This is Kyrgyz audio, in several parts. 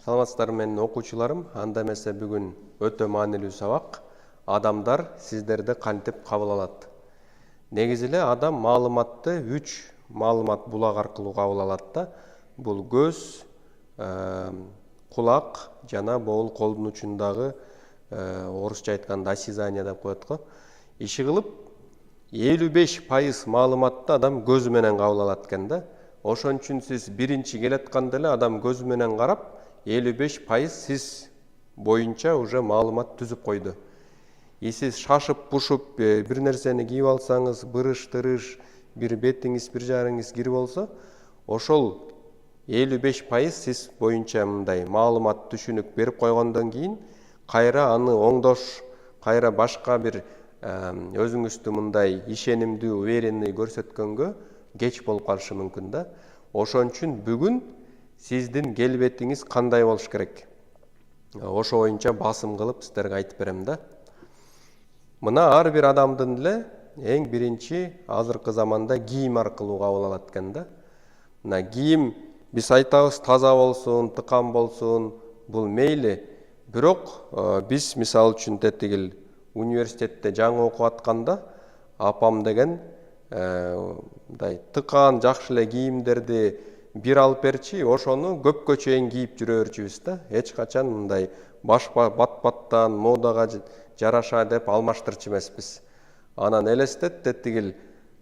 Саламатсыздар менин окуучуларым, анда эмесе бүгүн өтө маанилүү сабак. Адамдар сиздерди кантип кабыл алат? Негизи эле адам маалыматты 3 маалымат булак аркылуу кабыл алат да. Бул көз, кулак жана боол колдун учундагы орусча айтканда осязание деп коет го. Иши кылып 55% маалыматты адам көзү менен кабыл алат экен да. Ошон үчүн сиз биринчи келатканда эле адам көзү менен карап 55% сиз боюнча уже маалымат түзүп койду. Сиз шашып пушуп бир нерсени кийип алсаңыз, бырыш-тырыш, бир бетиңиз, бир жарыңыз кирип болсо, ошол 55% сиз боюнча мындай маалымат түшүнүк берип койгондон кийин кайра аны оңдош, кайра башка бир өзүңүздү мындай ишенимдүү, уверенный көрсөткөнгө кеч болуп калышы мүмкүн да. Ошон үчүн бүгүн сиздин келбетиңиз кандай болуш керек? Ошо боюнча басым кылып сиздерге айтып берем да. Мына ар бир адамдын эле эң биринчи азыркы заманда кийим аркылуу кабыл алат экен да. Мына кийим биз айтабыз таза болсун, тыкан болсун, бул мейли. Бирок биз мисалы үчүн тетигил университетте жаңы окуп атканда апам деген мындай тыкан жакшы эле кийимдерди бир алып берчи, ошону көпкө чейин кийип жүрө берчүбүз да. Эч качан мындай бат-баттан модага жараша деп алмаштырчу эмеспиз. Анан элестет тетигил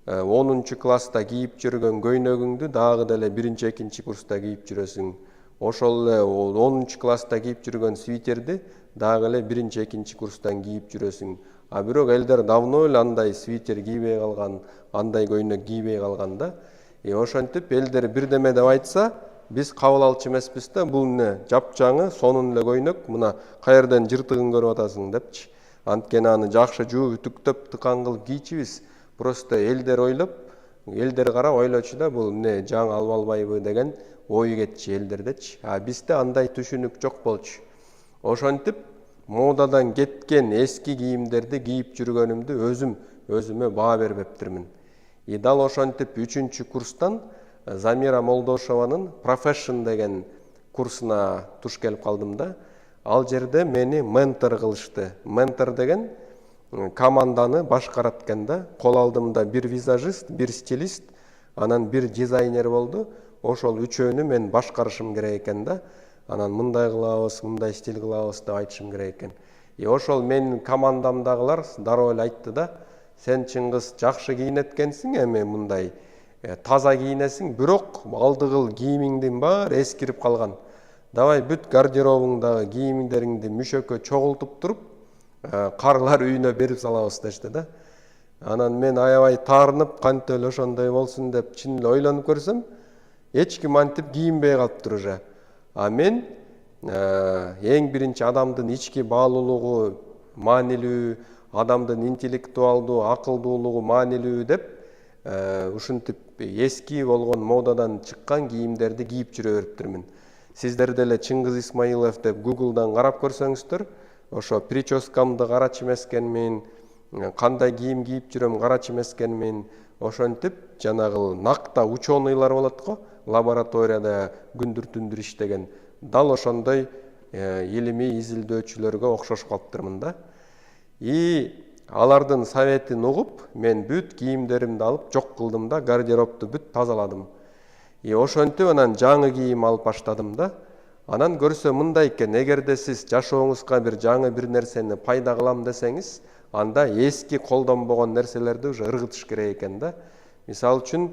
10-класста кийип жүргөн көйнөгүңдү дагы деле 1-2 курста кийип жүрөсүң. Ошол эле 10-класста кийип жүргөн свитерди дагы эле 1-2 курстан кийип жүрөсүң. А бирок элдер давно эле андай свитер кийбей калган, андай көйнөк кийбей калган да. Ошентип элдер бирдеме деп айтса, биз кабыл алчу эмеспиз да. Бул эмне? Жапжаңы, сонун эле көйнөк, мына каерден жыртыгын көрүп атасың депчи. Анткени аны жакшы жууп, үтүктөп, тыкан кылып кийчүбүз. Просто элдер ойлоп, элдер карап ойлочу да, бул эмне жаңы алып албайбы деген ой кетчи элдердечи. А бизде андай түшүнүк жок болчу. Ошентип модадан кеткен эски кийимдерди кийип жүргөнүмдү өзүмө баа бербептирмин. Дал ошентип 3-курстан Замира Молдошованын Profession деген курсуна туш келип калдым да. Ал жерде мени ментор кылышты. Ментор деген команданы башкарат экен да. Кол алдымда бир визажист, бир стилист, анан бир дизайнер болду. Ошол үчөөнү мен башкарышым керек экен да. Анан мындай кылабыз, мындай стиль кылабыз деп айтышым керек экен. Ошол менин командамдагылар дароо эле айтты да, сен Чыңгыз жакшы кийинет экенсиң, эми мындай таза кийинесиң, бирок алдыгыл кийимиңдин баары эскирип калган. Давай бүт гардеробуңдагы кийимиңдериңди мүшөккө чогултуп туруп, карылар үйүнө берип салабыз дешти да. Анан мен аябай таарынып, кантип эле ошондой болсун деп чын эле ойлонуп көрсөм, эч ким антип кийинбей калыптыр уже. А мен эң биринчи адамдын ички баалуулугу маанилүү, адамдын интеллектуалдуу, акылдуулугу маанилүү деп ушинтип эски болгон модадан чыккан кийимдерди кийип жүрө бериптирмин. Сиздер деле Чыңгыз Исмаилов деп Google'дан карап көрсөңүздөр, ошо прическамды карачу эмес экенмин, кандай кийим кийип жүрөм карачу эмес экенмин. Ошентип жанагы накта ученыйлар болот го, лабораторияда күндүр-түндүр иштеген. Дал ошондой илимий изилдөөчүлөргө окшош калыптырмын да. Алардын советин угуп, мен бүт кийимдеримди алып жок кылдым да, гардеробду бүт тазаладым. Ошентип анан жаңы кийим алып баштадым да. Анан көрсө мындай экен, эгерде сиз жашооңузга бир жаңы бир нерсени пайда кылам десеңиз, анда эски колдонбогон нерселерди уже ыргытыш керек экен да. Мисалы үчүн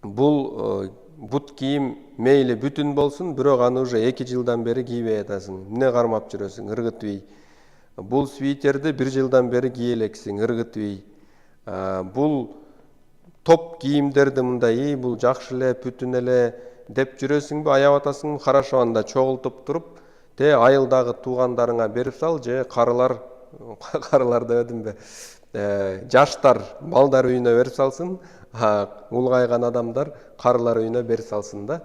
бул бут кийим мейли бүтүн болсун, бирок аны уже 2 жылдан бери кийбей атасың. Эмне кармап жүрөсүң, ыргытпай. Бул свитерди 1 жылдан бери кие элексиң, ыргытпай. Бул топ кийимдерди мындай, бул жакшы эле, бүтүн эле деп жүрөсүңбү, аяп атасыңбы, хорошо анда чогултуп туруп, айылдагы туугандарыңа берип сал, же карылар дебедимби, жаштар балдар үйүнө берип салсын, улгайган адамдар карылар үйүнө берип салсын да.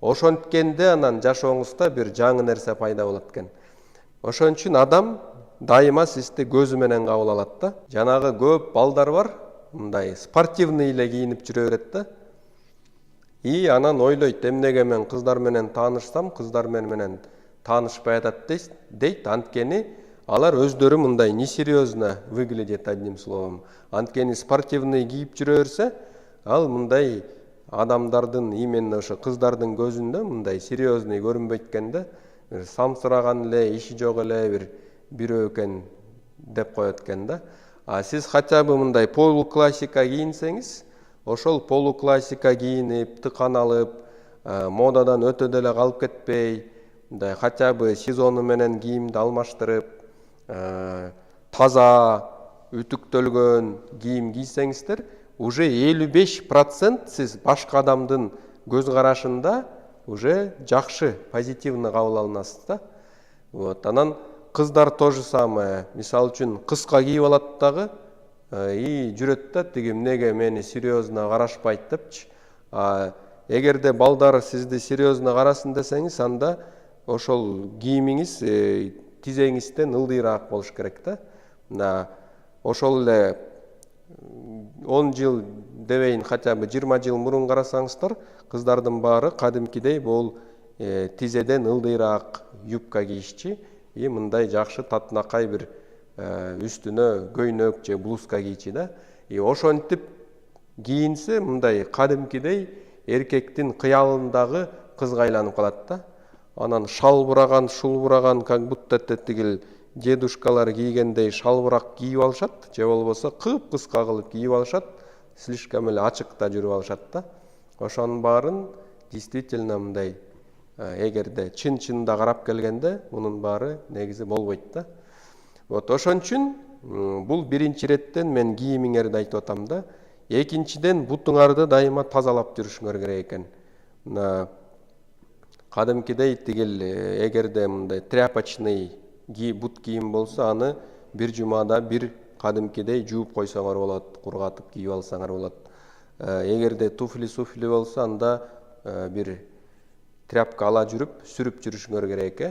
Ошонткенде анан жашооңузда бир жаңы нерсе пайда болот экен. Ошон үчүн адам дайыма сизди көзү менен кабыл алат да. Жанагы көп балдар бар, мындай спортивный эле кийинип жүрө берет да. Анан ойлойт, эмнеге мен кыздар менен таанышсам, кыздар менен таанышпай атат дейт. Анткени алар өздөрү мындай несерьезно выглядит, одним словом. Анткени спортивный кийип жүрө берсе, ал мындай адамдардын, именно ошо кыздардын көзүндө мындай серьезный көрүнбөйт экен да. Самсыраган эле, иши жок эле бирөө экен деп коет экен да. А сиз хотя бы мындай полуклассика кийинсеңиз, ошол полуклассика кийинип, тыкан алып, модадан өтө деле калып кетпей, мындай хотя бы сезону менен кийимди алмаштырып, таза, үтүктөлгөн кийим кийсеңиздер, уже 55% сиз башка адамдын көз карашында уже жакшы, позитивный кабыл алынасыз да. Анан кыздар то же самое. Мисалы үчүн кыска кийип алат дагы, жүрөт да, тиги эмнеге мени серьезно карашпайт депчи. Эгерде балдар сизди серьезно карасын десеңиз, анда ошол кийимиңиз тизеңизден ылдыйраак болуш керек да. Ошол эле 10 жыл дебейин, хотя бы 20 жыл мурун карасаңыздар, кыздардын баары кадимкидей бул тизеден ылдыйраак юбка кийишчи, мындай жакшы татынакай бир үстүнө көйнөк же блузка кийчи да. Ошентип кийинсе, мындай кадимкидей эркектин кыялындагы кызга айланып калат да. Анан шалбыраган, шулбураган, как будто тигил дедушкалар кийгендей шалбырак кийип алышат, же болбосо кыпкыска кылып кийип алышат, слишком эле ачыкта жүрүп алышат да. Ошонун баарын действительно мындай, эгерде чын-чынында карап келгенде, мунун баары негизи болбойт да. Ошон үчүн бул биринчи иреттен мен кийимиңерди айтып атам да. Экинчиден бутуңарды дайыма тазалап жүрүшүңөр керек экен. Кадимкидей тигил эгерде мындай тряпочный бут кийим болсо, аны бир жумада бир кадимкидей жууп койсоңор болот, кургатып кийип алсаңар болот. Эгерде туфли болсо, анда бир тряпка ала жүрүп, сүрүп жүрүшүңөр керек.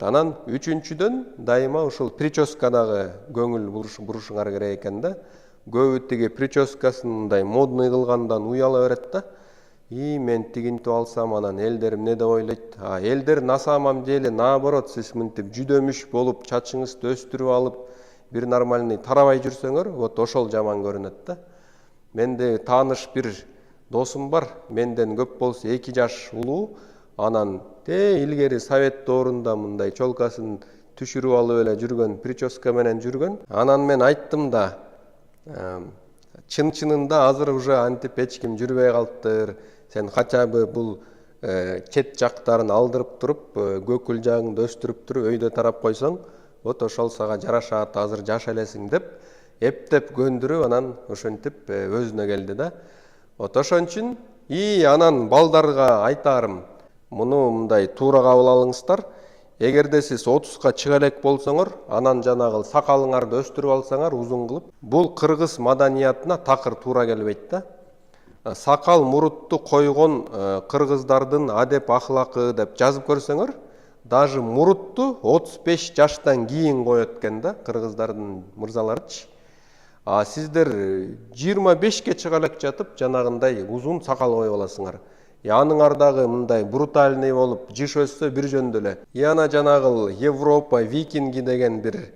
Анан үчүнчүдөн дайыма ушул прическадагы көңүл бурушуңар керек экен да. Көбү тиги прическасын мындай модный кылгандан уяла берет да. Мен тигинтип алсам, анан элдер эмне деп ойлойт? Элдер на самом деле наоборот, сиз мынтип жүдөмүш болуп, чачыңызды өстүрүп алып, бир нормальный тарабай жүрсөңөр, ошол жаман көрүнөт да. Менде тааныш бир досум бар, менден көп болсо 2 жаш улуу, анан илгери совет доорунда мындай чолкасын түшүрүп алып эле жүргөн, прическа менен жүргөн. Анан мен айттым да, чын-чынында азыр уже антип эч ким жүрбөй калыптыр. Сен хотя бы бул чет жактарын алдырып туруп, көкүл жагыңды өстүрүп туруп, өйдө тарап койсоң, ошол сага жарашат, азыр жаш элесиң деп, эптеп көндүрүп, анан ошентип өзүнө келди да. Ошон үчүн анан балдарга айтарым, муну мындай туура кабыл алыңыздар. Эгерде сиз 30ка чыга элек болсоңор, анан жанагы сакалыңарды өстүрүп алсаңар, узун кылып, бул кыргыз маданиятына такыр туура келбейт да. Сакал мурутту койгон кыргыздардын адеп ахлакы деп жазып көрсөңөр, даже мурутту 35 жаштан кийин коет экен да, кыргыздардын мырзаларычы. Сиздер 25ке чыга элек жатып, жанагындай узун сакал коюп аласыңар. Аныңардагы мындай брутальный болуп, жыш өссө бир жөндө эле. Ана жанагы Европа, викинги деген бир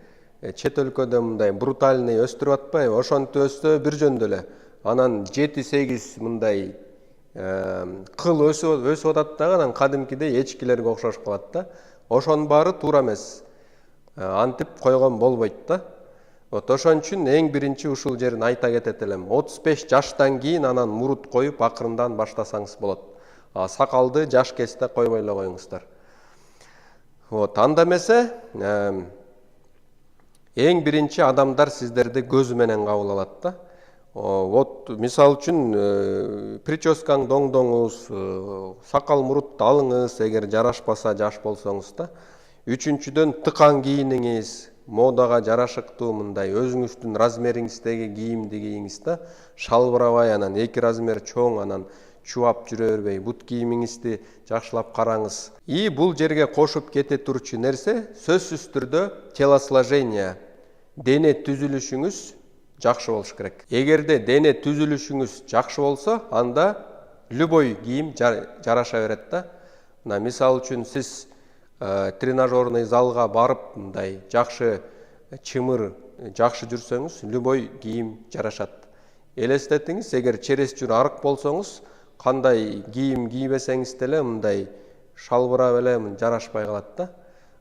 чет өлкөдө мындай брутальный өстүрүп атпайбы? Ошонтип өссө бир жөндө эле. Анан 7-8 мындай кыл өсүп атат дагы, анан кадимкидей эчкилерге окшош калат да. Ошонун баары туура эмес. Антип койгон болбойт да. Ошон үчүн эң биринчи ушул жерин айта кетет элем. 35 жаштан кийин анан мурут коюп акырындан баштасаңыз болот. Сакалды жаш кезде койбой эле коюңуздар. Анда эмесе, эң биринчи адамдар сиздерди көзү менен кабыл алат да. Мисалы үчүн прическаң доңдоңуз, сакал мурутты алыңыз, эгер жарашпаса жаш болсоңуз да. Үчүнчүдөн тыкан кийиниңиз, модага жарашыктуу мындай өзүңүздүн размериңиздеги кийимди кийиңиз да. Шалбырабай, анан 2 размер чоң, анан чубап жүрө бербей, бут кийимиңизди жакшылап караңыз. Бул жерге кошуп кете турчу нерсе сөзсүз түрдө телосложение, дене түзүлүшүңүз жакшы болуш керек. Эгерде дене түзүлүшүңүз жакшы болсо, анда любой кийим жараша берет да. Мына мисал үчүн сиз тренажерный залга барып мындай жакшы чымыр жакшы жүрсөңүз любой кийим жарашат. Элестетиңиз, эгер чересчур арык болсоңуз, кандай кийим кийбесеңиз деле мындай шалбырап эле жарашпай калат да.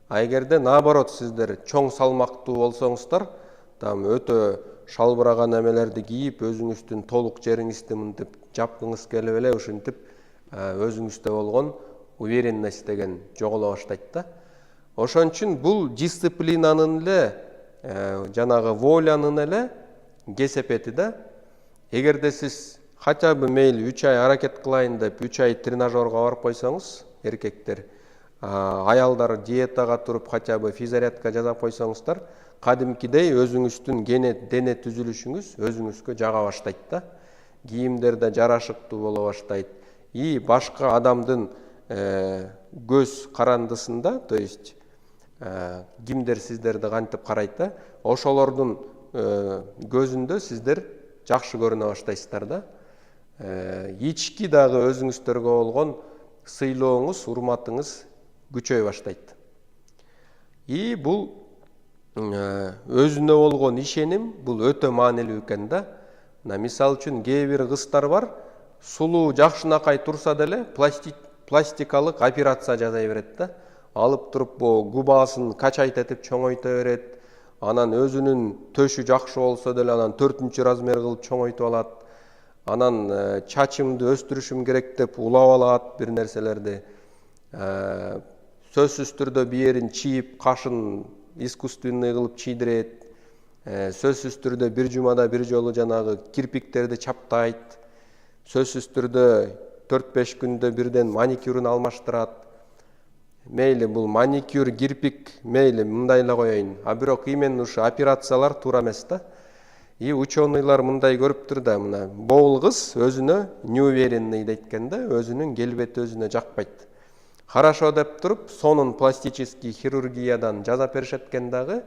А эгерде наоборот сиздер чоң салмактуу болсоңуздар, там өтө шалбыраган эмелерди кийип, өзүңүздүн толук жериңизди мынтип жапкыңыз келип эле ушинтип өзүңүздө болгон уверенность деген жоголо баштайт да. Ошон үчүн бул дисциплинанын эле жанагы волянын эле кесепети да. Эгерде сиз хотя бы мейли 3 ай аракет кылайын деп 3 ай тренажерга барып койсоңуз, эркектер, аялдар диетага туруп хотя бы физзарядка жасап койсоңуздар, кадимкидей өзүңүздүн дене түзүлүшүңүз өзүңүзгө жага баштайт да. Кийимдер да жарашыктуу боло баштайт. И башка адамдын көз карандысында, то есть кимдер сиздерди кантип карайт да, ошолордун көзүндө сиздер жакшы көрүнө баштайсыздар да. Ички дагы өзүңүздөргө болгон сыйлооңуз, урматыңыз күчөй баштайт. И бул өзүнө болгон ишеним бул өтө маанилүү экен да. Мисал үчүн кээ бир кыздар бар, сулуу жакшынакай турса деле пластикалык операция жасай берет да. Алып туруп губасын качайтып чоңойто берет. Анан өзүнүн төшү жакшы болсо деле анан 4-чү размер кылып чоңойтуп алат. Анан чачымды өстүрүшүм керек деп улап алат бир нерселерди. Сөзсүз түрдө биерин чийип, кашын искусственный кылып чийдирет. Сөзсүз түрдө бир жумада бир жолу жанагы кирпиктерди чаптайт. Сөзсүз түрдө 4-5 күндө бирден маникюрун алмаштырат. Мейли бул маникюр, кирпик, мейли мындай эле коеюн. А бирок именно ушу операциялар туура эмес да. И ученыйлар мындай көрүптүр да, мына боул кыз өзүнө неуверенный дейт экен да, өзүнүн келбети өзүнө жакпайт. Хорошо деп туруп, сонун пластический хирургиядан жасап беришет экен дагы,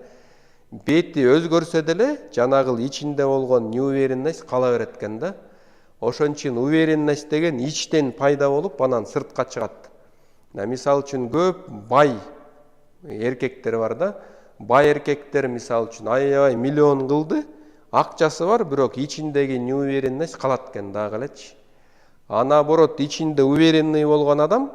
бети өзгөрсө деле жанагыл ичинде болгон неуверенность кала берет экен да. Ошон үчүн уверенность деген ичтен пайда болуп, анан сыртка чыгат. Мисал үчүн көп бай эркектер бар да. Бай эркектер мисал үчүн аябай миллион кылды, акчасы бар, бирок ичиндеги неуверенность калат экен дагы элечи. А наоборот, ичинде уверенный болгон адам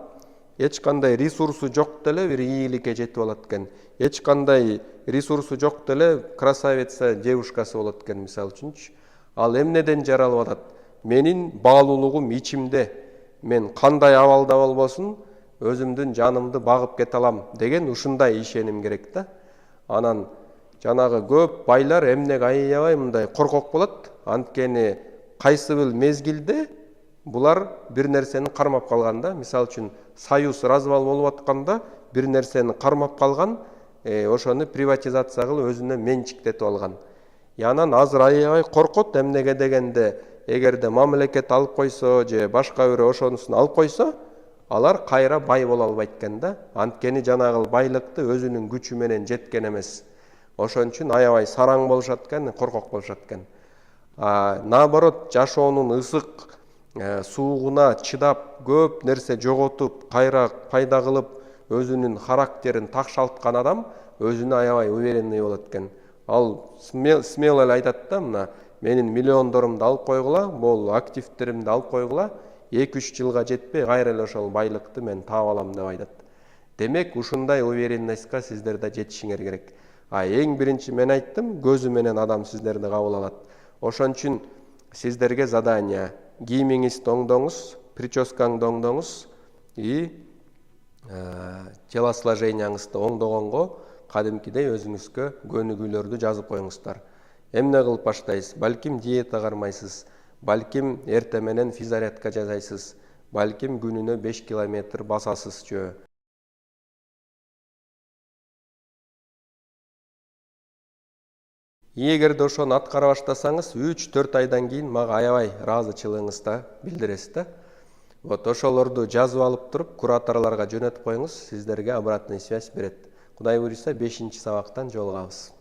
эч кандай ресурсу жок деле бир ийгиликке жетип алат экен. Эч кандай ресурсу жок деле красавица девушкасы болот экен мисал үчүнчү. Ал эмнеден жаралып атат? Менин баалуулугум ичимде. Мен кандай абалда болбосун, өзүмдүн жанымды багып кете алам деген ушундай ишеним керек да. Анан жанагы көп байлар эмнеге аябай мындай коркок болот? Анткени кайсы бир мезгилде булар бир нерсени кармап калган да. Мисал үчүн союз развал болуп атканда бир нерсени кармап калган, ошону приватизация кылып өзүнө менчиктетип алган. Анан азыр аябай коркот, эмнеге дегенде эгерде мамлекет алып койсо же башка бир ошонусун алып койсо, алар кайра бай боло албайт экен да. Анткени жанагы байлыкты өзүнүн күчү менен жеткен эмес. Ошон үчүн аябай сараң болушат экен, коркок болушат экен. Наоборот, жашоонун ысык суугуна чыдап, көп нерсе жоготуп, кайра пайда кылып, өзүнүн характерин такшалткан адам өзүнө аябай уверенный болот экен. Ал смело эле айтат да, мына менин миллиондорумду алып койгула, бул активтеримди алып койгула, 2-3 жылга жетпей кайра эле ошол байлыкты мен таап алам деп айтат. Демек, ушундай уверенностька сиздер да жетишиңер керек. Эң биринчи мен айттым, көзү менен адам сиздерди кабыл алат. Ошон үчүн сиздерге задание: кийимиңизди оңдоңуз, прическаңды оңдоңуз и телосложенияңызды оңдогонго кадимкидей өзүңүзгө көнүгүүлөрдү жазып коюңуздар. Эмне кылып баштайсыз? Балким диета кармайсыз, балким эртең менен физзарядка жасайсыз, балким күнүнө 5 километр басасыз жөө. Эгерде ошону аткара баштасаңыз, 3-4 айдан кийин мага аябай ыраазычылыгыңызды билдиресиз да. Ошолорду жазып алып туруп, кураторлорго жөнөтүп коюңуз, сиздерге обратный связь берет. Кудай буйруса 5-сабактан жолугабыз.